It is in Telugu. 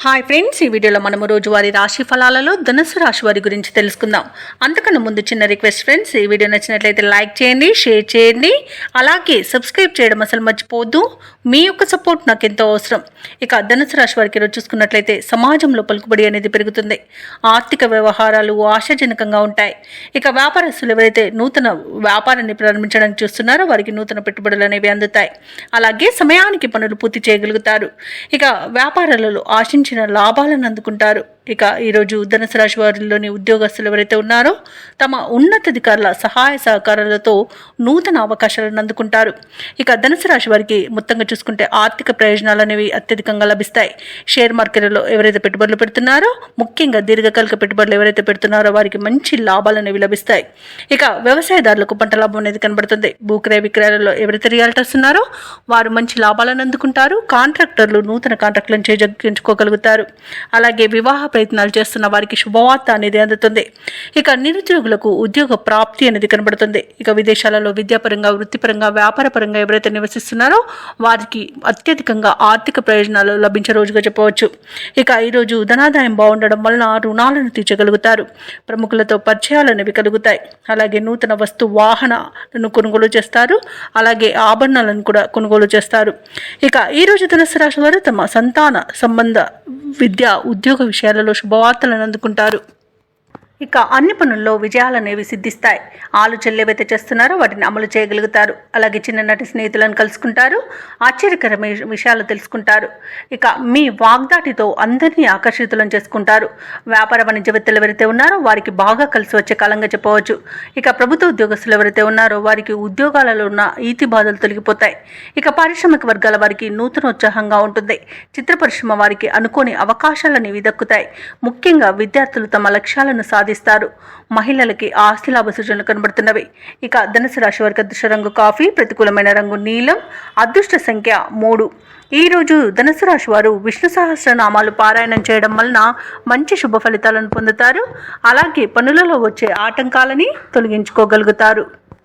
హాయ్ ఫ్రెండ్స్, ఈ వీడియోలో మనము రోజువారీ రాశి ఫలాలలో ధనుసు రాశి వారి గురించి తెలుసుకుందాం. అంతకన్నా ముందు చిన్న రిక్వెస్ట్ ఫ్రెండ్స్, ఈ వీడియో నచ్చినట్లయితే లైక్ చేయండి, షేర్ చేయండి, అలాగే సబ్స్క్రైబ్ చేయడం అసలు మర్చిపోవద్దు. మీ యొక్క సపోర్ట్ నాకు ఎంతో అవసరం. ఇక ధనుసు రాశి వారికి ఈరోజు చూసుకున్నట్లయితే సమాజంలో పలుకుబడి అనేది పెరుగుతుంది. ఆర్థిక వ్యవహారాలు ఆశాజనకంగా ఉంటాయి. ఇక వ్యాపారస్తులు ఎవరైతే నూతన వ్యాపారాన్ని ప్రారంభించడానికి చూస్తున్నారో వారికి నూతన పెట్టుబడులు అనేవి అందుతాయి. అలాగే సమయానికి పనులు పూర్తి చేయగలుగుతారు. ఇక వ్యాపారాలలో ఆశించిన లాభాలను అందుకుంటారు. ఇక ఈరోజు ధనుసు రాశి వారిలోని ఉద్యోగస్తులు ఎవరైతే ఉన్నారో తమ ఉన్నతాధికారుల సహాయ సహకారాలతో నూతన అవకాశాలను అందుకుంటారు. ఇక ధనుసు రాశి వారికి మొత్తంగా చూసుకుంటే ఆర్థిక ప్రయోజనాలు అనేవి అత్యధికంగా లభిస్తాయి. షేర్ మార్కెట్లో ఎవరైతే పెట్టుబడులు పెడుతున్నారో, ముఖ్యంగా దీర్ఘకాలిక పెట్టుబడులు ఎవరైతే పెడుతున్నారో వారికి మంచి లాభాలు అనేవి లభిస్తాయి. ఇక వ్యవసాయదారులకు పంట లాభం అనేది కనబడుతుంది. భూక్రయ విక్రయాలలో ఎవరైతే రియాల్టర్స్ ఉన్నారో వారు మంచి లాభాలను అందుకుంటారు. కాంట్రాక్టర్లు నూతన కాంట్రాక్టులను చేజెక్కించుకోగలుగుతారు. అలాగే వివాహ ప్రయత్నాలు చేస్తున్న వారికి శుభవార్త అనేది అందుతుంది. ఇక నిరుద్యోగులకు ఉద్యోగ ప్రాప్తి అనేది కనబడుతుంది. ఇక విదేశాలలో విద్యాపరంగా, వృత్తిపరంగా, వ్యాపారపరంగా ఎవరైతే నివసిస్తున్నారో వారికి అత్యధికంగా ఆర్థిక ప్రయోజనాలు లభించే రోజుగా చెప్పవచ్చు. ఇక ఈరోజు ధనాదాయం బాగుండడం వలన రుణాలను తీర్చగలుగుతారు. ప్రముఖులతో పరిచయాలు అనేవి కలుగుతాయి. అలాగే నూతన వస్తు వాహనాలను కొనుగోలు చేస్తారు. అలాగే ఆభరణాలను కూడా కొనుగోలు చేస్తారు. ఇక ఈరోజు ధనుసు రాశి వారు తమ సంతాన సంబంధ విద్య, ఉద్యోగ విషయాలలో శుభవార్తలను అందుకుంటారు. ఇక అన్ని పనుల్లో విజయాలు అనేవి సిద్ధిస్తాయి. ఆలోచనలు ఏవైతే చేస్తున్నారో వాటిని అమలు చేయగలుగుతారు. అలాగే చిన్ననాటి స్నేహితులను కలుసుకుంటారు. ఆశ్చర్యకరమైన విషయాలు తెలుసుకుంటారు. ఇక మీ వాగ్దాటితో అందరినీ ఆకర్షితులను చేసుకుంటారు. వ్యాపార వాణిజ్యవేత్తలు ఎవరైతే ఉన్నారో వారికి బాగా కలిసి వచ్చే కాలంగా చెప్పవచ్చు. ఇక ప్రభుత్వ ఉద్యోగస్తులు ఎవరైతే ఉన్నారో వారికి ఉద్యోగాలలో ఉన్న ఈతి బాధలు తొలగిపోతాయి. ఇక పారిశ్రామిక వర్గాల వారికి నూతనోత్సాహంగా ఉంటుంది. చిత్ర పరిశ్రమ వారికి అనుకోని అవకాశాలు అనేవి దక్కుతాయి. ముఖ్యంగా విద్యార్థులు తమ లక్ష్యాలను సాధిస్తారు. మహిళలకి ఆస్తి లాభ సూచనలు కనబడుతున్నవి. ఇక ధనుసు రాశి వారికి అదృష్ట రంగు కాఫీ, ప్రతికూలమైన రంగు నీలం, అదృష్ట సంఖ్య 3. ఈరోజు ధనుసు రాశి వారు విష్ణు సహస్రనామాలు పారాయణం చేయడం వలన మంచి శుభ ఫలితాలను పొందుతారు. అలాగే పనులలో వచ్చే ఆటంకాలని తొలగించుకోగలుగుతారు.